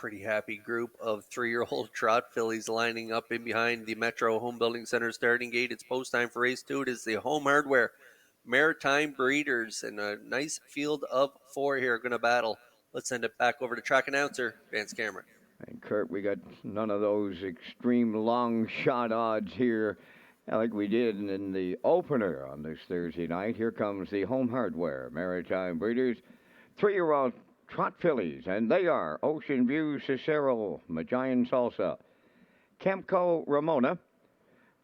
pretty happy group of 3-year-old trot fillies lining up in behind the Metro Home Building Center starting gate. It's post time for race 2. It is the Home Hardware Maritime Breeders, and a nice field of 4 here going to battle. Let's send it back over to track announcer Vance Cameron. And Kurt, we got none of those extreme long shot odds here like we did in the opener on this Thursday night. Here comes the Home Hardware Maritime Breeders, 3-year-old trot fillies, and they are Ocean View, Cicero, Magian Salsa, Kemco Ramona,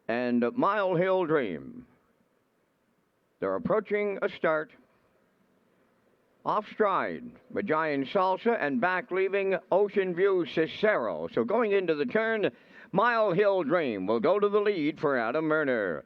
and Mile Hill Dream. They're approaching a start. Off stride, Magian Salsa, and back leaving Ocean View Cicero. So going into the turn, Mile Hill Dream will go to the lead for Adam Murner.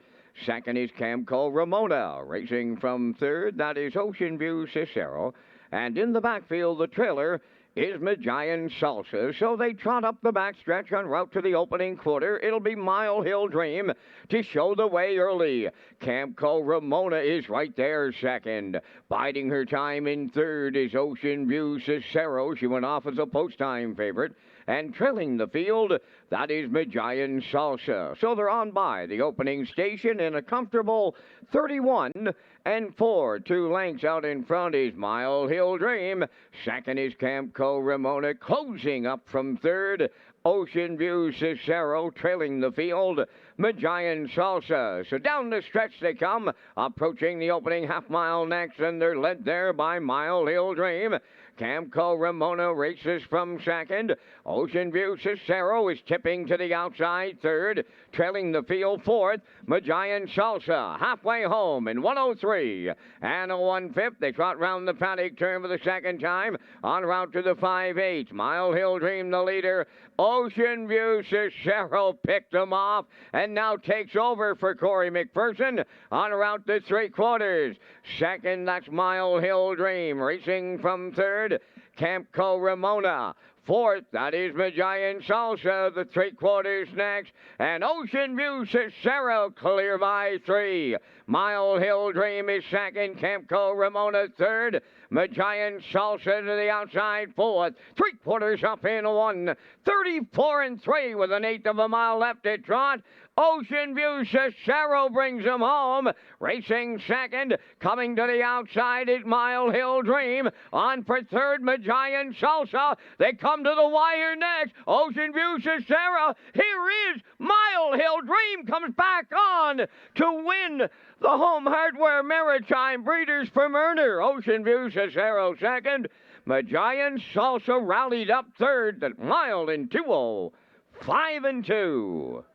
Second is Camco Ramona. Racing from third, that is Ocean View Cicero. And in the backfield, the trailer is Magian Salsa. So they trot up the backstretch en route to the opening quarter. It'll be Mile Hill Dream to show the way early. Camco Ramona is right there second. Biding her time in third is Ocean View Cicero. She went off as a post-time favorite. And trailing the field, that is Magian Salsa. So they're on by the opening station in a comfortable 31-4. 2 lengths out in front is Mile Hill Dream. Second is Camco Ramona. Closing up from third, Ocean View Cicero. Trailing the field, Magian Salsa. So down the stretch they come, approaching the opening half mile next, and they're led there by Mile Hill Dream. Camco Ramona races from second. Ocean View Cicero is tipping to the outside third. Trailing the field fourth, Magian Salsa. Halfway home in 103 and a 1/5. They trot round the paddock turn for the second time. En route to the 5/8. Mile Hill Dream the leader. Ocean View Cicero picked them off and now takes over for Corey McPherson en route to 3/4. Second, that's Mile Hill Dream. Racing from third, Camco Ramona. Fourth, that is Magian Salsa, the 3/4 next. And Ocean View Cicero clear by 3. Mile Hill Dream is second. Camco Ramona third. Magian Salsa to the outside fourth. 3/4 up in 1. 34-3 with 1/8 of a mile left to trot. Ocean View Cicero brings them home. Racing second, coming to the outside is Mile Hill Dream. On for third, Magian Salsa. They come to the wire next. Ocean View Cicero. Here is Mile Hill Dream. Comes back on to win the Home Hardware Maritime Breeders for Murner. Ocean View Cicero second. Magian Salsa rallied up third. That mile in 2:0. 5-2.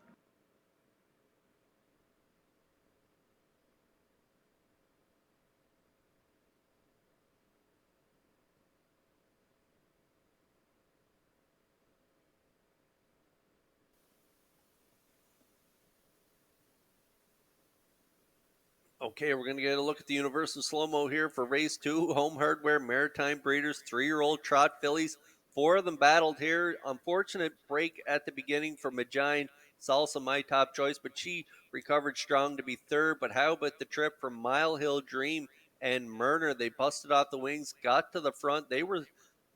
Okay, we're going to get a look at the Universal Slow-Mo here for race 2. Home Hardware Maritime Breeders, 3-year-old trot fillies. 4 of them battled here. Unfortunate break at the beginning for Magian Salsa, my top choice, but she recovered strong to be third. But how about the trip from Mile Hill Dream and Murner? They busted off the wings, got to the front. They were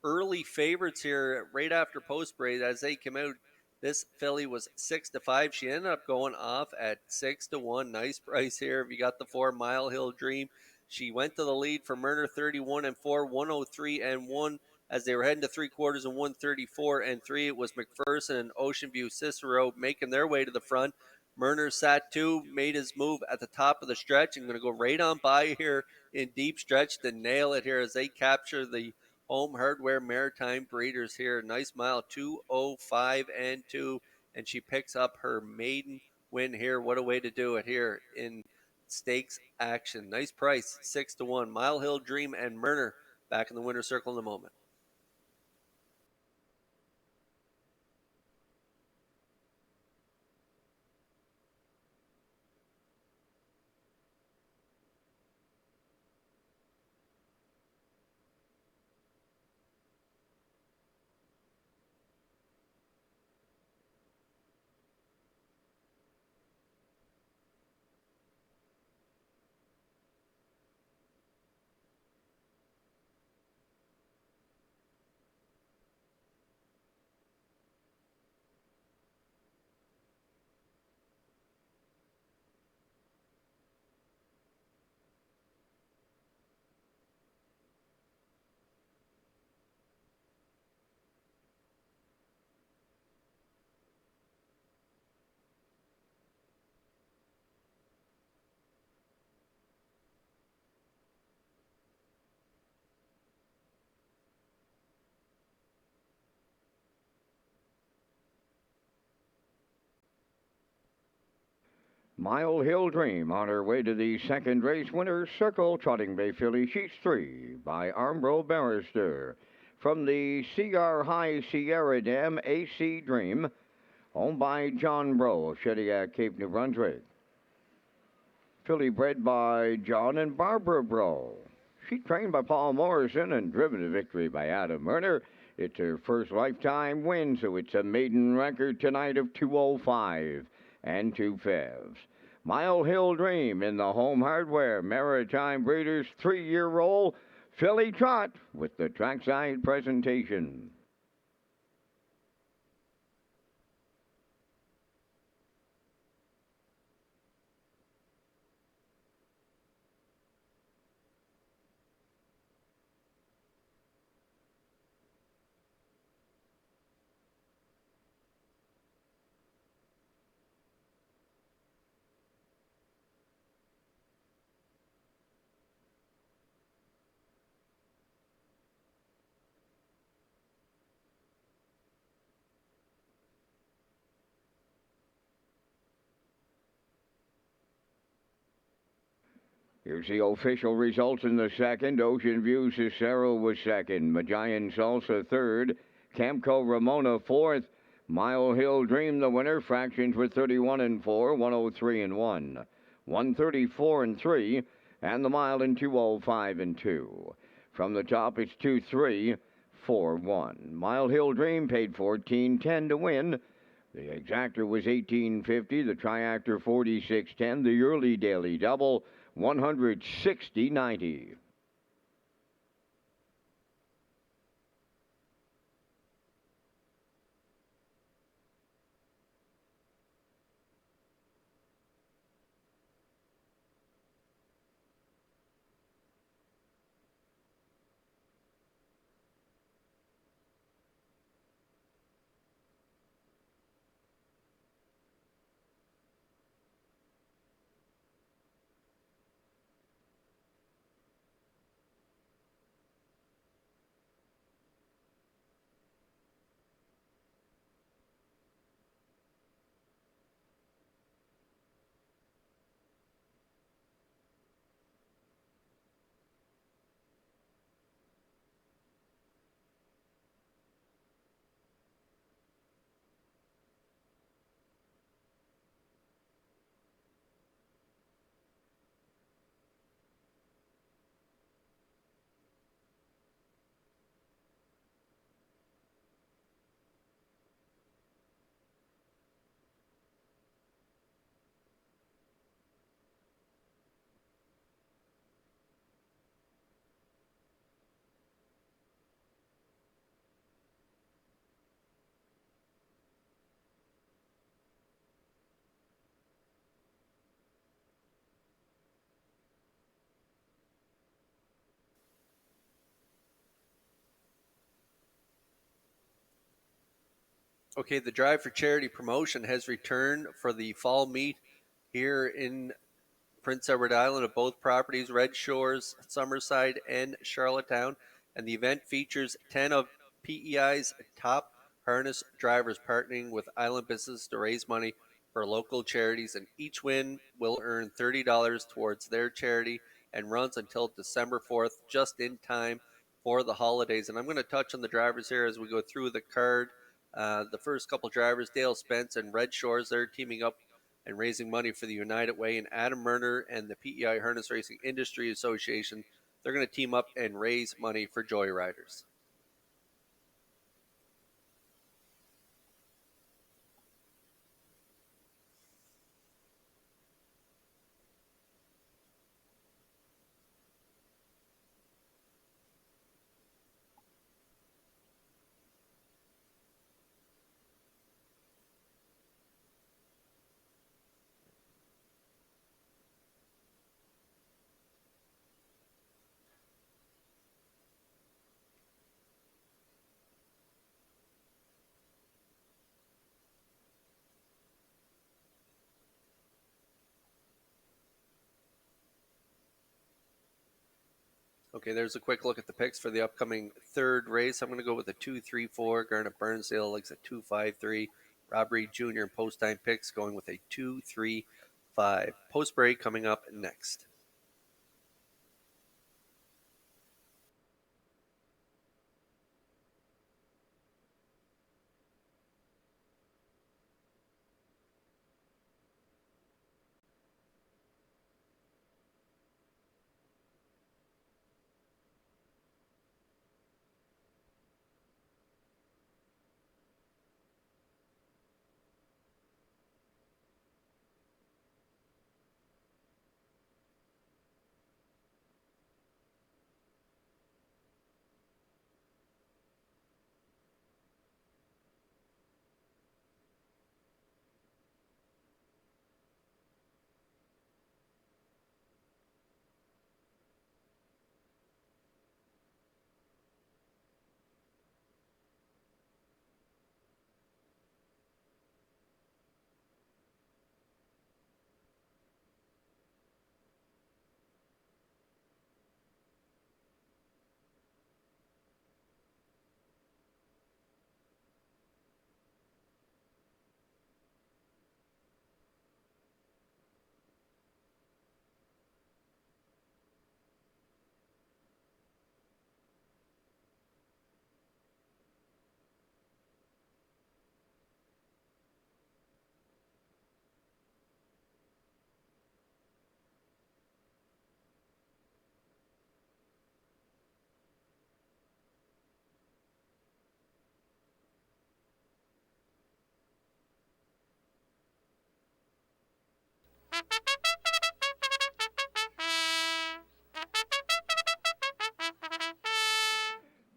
early favorites here right after post-break as they came out. This filly was 6-5. She ended up going off at 6-1. Nice price here. If you got the 4 Mile Hill Dream, she went to the lead for Murner 31-4, 103-1 as they were heading to 3/4 and 134-3. It was McPherson and Ocean View Cicero making their way to the front. Murner sat 2, made his move at the top of the stretch, and going to go right on by here in deep stretch to nail it here as they capture the Home Hardware Maritime Breeders here. Nice mile, 2:05-2, and she picks up her maiden win here. What a way to do it here in stakes action. Nice price, 6-1. Mile Hill Dream and Murner back in the winner's circle in a moment. Mile Hill Dream on her way to the second race. Winner Circle Trotting Bay filly. She's 3 by Armbro Barrister. From the CR High Sierra Dam, AC Dream, owned by John Bro of Shediac, Cape New Brunswick. Filly bred by John and Barbara Bro. She trained by Paul Morrison and driven to victory by Adam Murner. It's her first lifetime win, so it's a maiden record tonight of 205 and 2 fifths. Mile Hill Dream in the Home Hardware Maritime Breeders 3-year roll. Filly Trot with the trackside presentation. Here's the official results in the second. Ocean View Cicero was second. Magian Salsa third. Camco Ramona fourth. Mile Hill Dream the winner. Fractions were 31 and 4, 103 and 1, 134 and 3, and the mile in 205 and 2. From the top, it's 2-3, 4-1. Mile Hill Dream paid 14.10 to win. The exactor was 18.50. The triactor 46.10. The early daily double 160.90. Okay, the Drive for Charity promotion has returned for the fall meet here in Prince Edward Island of both properties, Red Shores, Summerside, and Charlottetown. And the event features 10 of PEI's top harness drivers partnering with island business to raise money for local charities. And each win will earn $30 towards their charity and runs until December 4th, just in time for the holidays. And I'm going to touch on the drivers here as we go through the card. The first couple drivers, Dale Spence and Red Shores, they're teaming up and raising money for the United Way. And Adam Murner and the PEI Harness Racing Industry Association, they're going to team up and raise money for joyriders. Okay, there's a quick look at the picks for the upcoming third race. I'm going to go with a 2-3-4. Garnet Burnsdale likes a 2-5-3. Rob Reed Jr. and post time picks going with a 2-3-5. 5. Post break coming up next.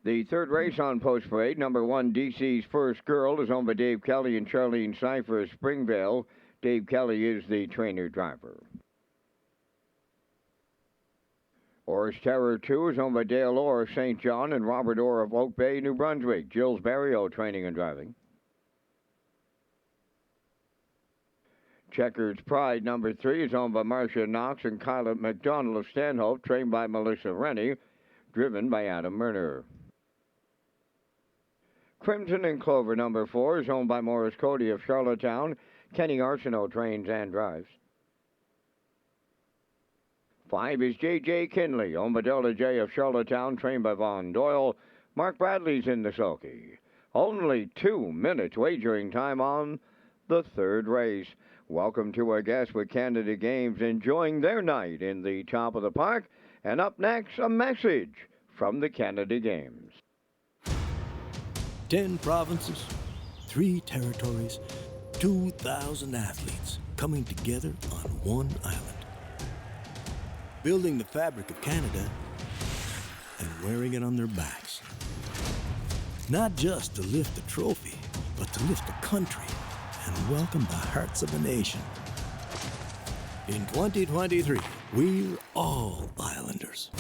The third race on Post Parade, number 1, DC's First Girl, is owned by Dave Kelly and Charlene Cypher of Springvale. Dave Kelly is the trainer driver. Orr's Terror 2 is owned by Dale Orr of St. John and Robert Orr of Oak Bay, New Brunswick. Jill's Barrio training and driving. Checkers Pride number 3 is owned by Marcia Knox and Kyla McDonald of Stanhope, trained by Melissa Rennie, driven by Adam Murner. Crimson and Clover number 4 is owned by Morris Cody of Charlottetown. Kenny Arsenault trains and drives. 5 is J.J. Kinley, owned by Delta J of Charlottetown, trained by Vaughn Doyle. Mark Bradley's in the sulky. Only 2 minutes wagering time on the third race. Welcome to our guests with Canada Games enjoying their night in the top of the park. And up next, a message from the Canada Games. 10 provinces, 3 territories, 2,000 athletes coming together on one island. Building the fabric of Canada and wearing it on their backs. Not just to lift a trophy, but to lift a country and welcome the hearts of a nation. In 2023, we're all Islanders.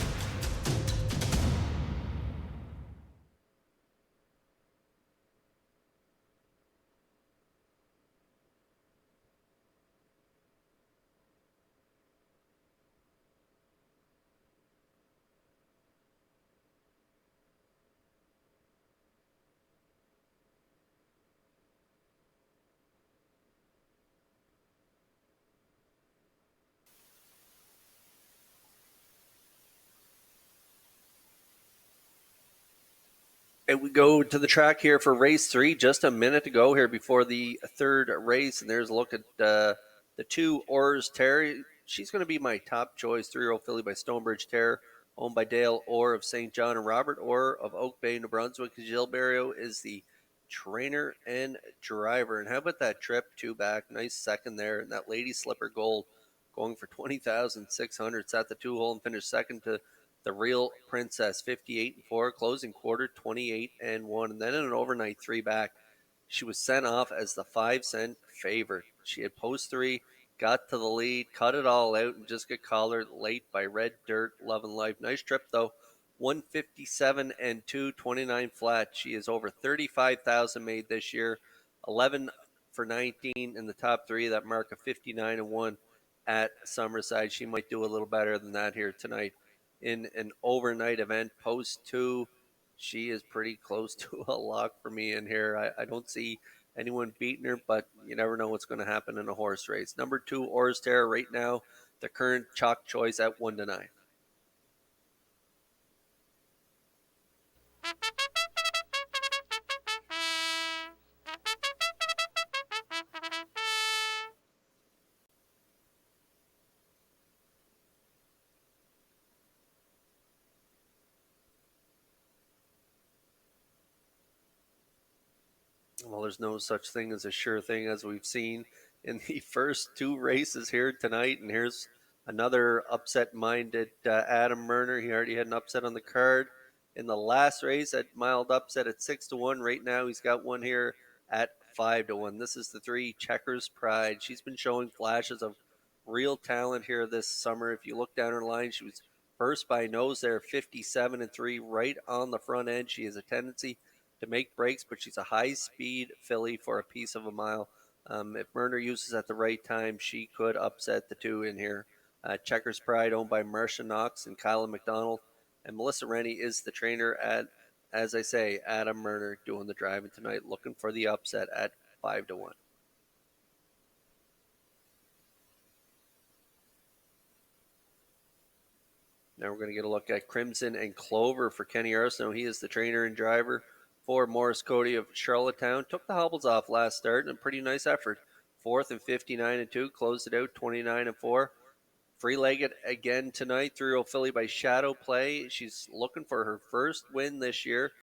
And we go to the track here for race 3. Just a minute to go here before the third race. And there's a look at the 2 Orr's Terror. She's going to be my top choice. 3-year-old filly by Stonebridge Terror, owned by Dale Orr of St. John and Robert Orr of Oak Bay, New Brunswick. Jill Barrio is the trainer and driver. And how about that trip 2 back? Nice second there. And that Lady Slipper Gold going for 20,600. Sat the 2-hole and finished second to the Real Princess, 58-4, closing quarter 28-1, and then in an overnight 3 back, she was sent off as the 5-cent favorite. She had post 3, got to the lead, cut it all out, and just got collared late by Red Dirt, Love and Life. Nice trip though, 157-2, 29 flat. She is over 35,000 made this year, 11 for 19 in the top 3. That mark of 59-1 at Summerside. She might do a little better than that here tonight. In an overnight event, post 2, she is pretty close to a lock for me in here. I don't see anyone beating her, but you never know what's going to happen in a horse race. Number 2, Orster, right now, the current chalk choice at 1-9. Well, there's no such thing as a sure thing, as we've seen in the first 2 races here tonight. And here's another upset-minded Adam Murner. He already had an upset on the card in the last race, at mild upset at 6-1. Right now, he's got one here at 5-1. This is the 3, Checkers Pride. She's been showing flashes of real talent here this summer. If you look down her line, she was first by nose there, 57-3, right on the front end. She has a tendency to make breaks, but she's a high-speed filly for a piece of a mile. If Murner uses at the right time, she could upset the 2 in here. Checkers Pride, owned by Marcia Knox and Kyla McDonald, and Melissa Rennie is the trainer at, as I say, Adam Murner doing the driving tonight, looking for the upset at 5-1. Now we're going to get a look at Crimson and Clover for Kenny Arsenault. He is the trainer and driver for Morris Cody of Charlottetown. Took the hobbles off last start, and a pretty nice effort. 4th and 59-2, closed it out 29-4. Free-legged again tonight, 3-year-old filly by Shadow Play. She's looking for her first win this year.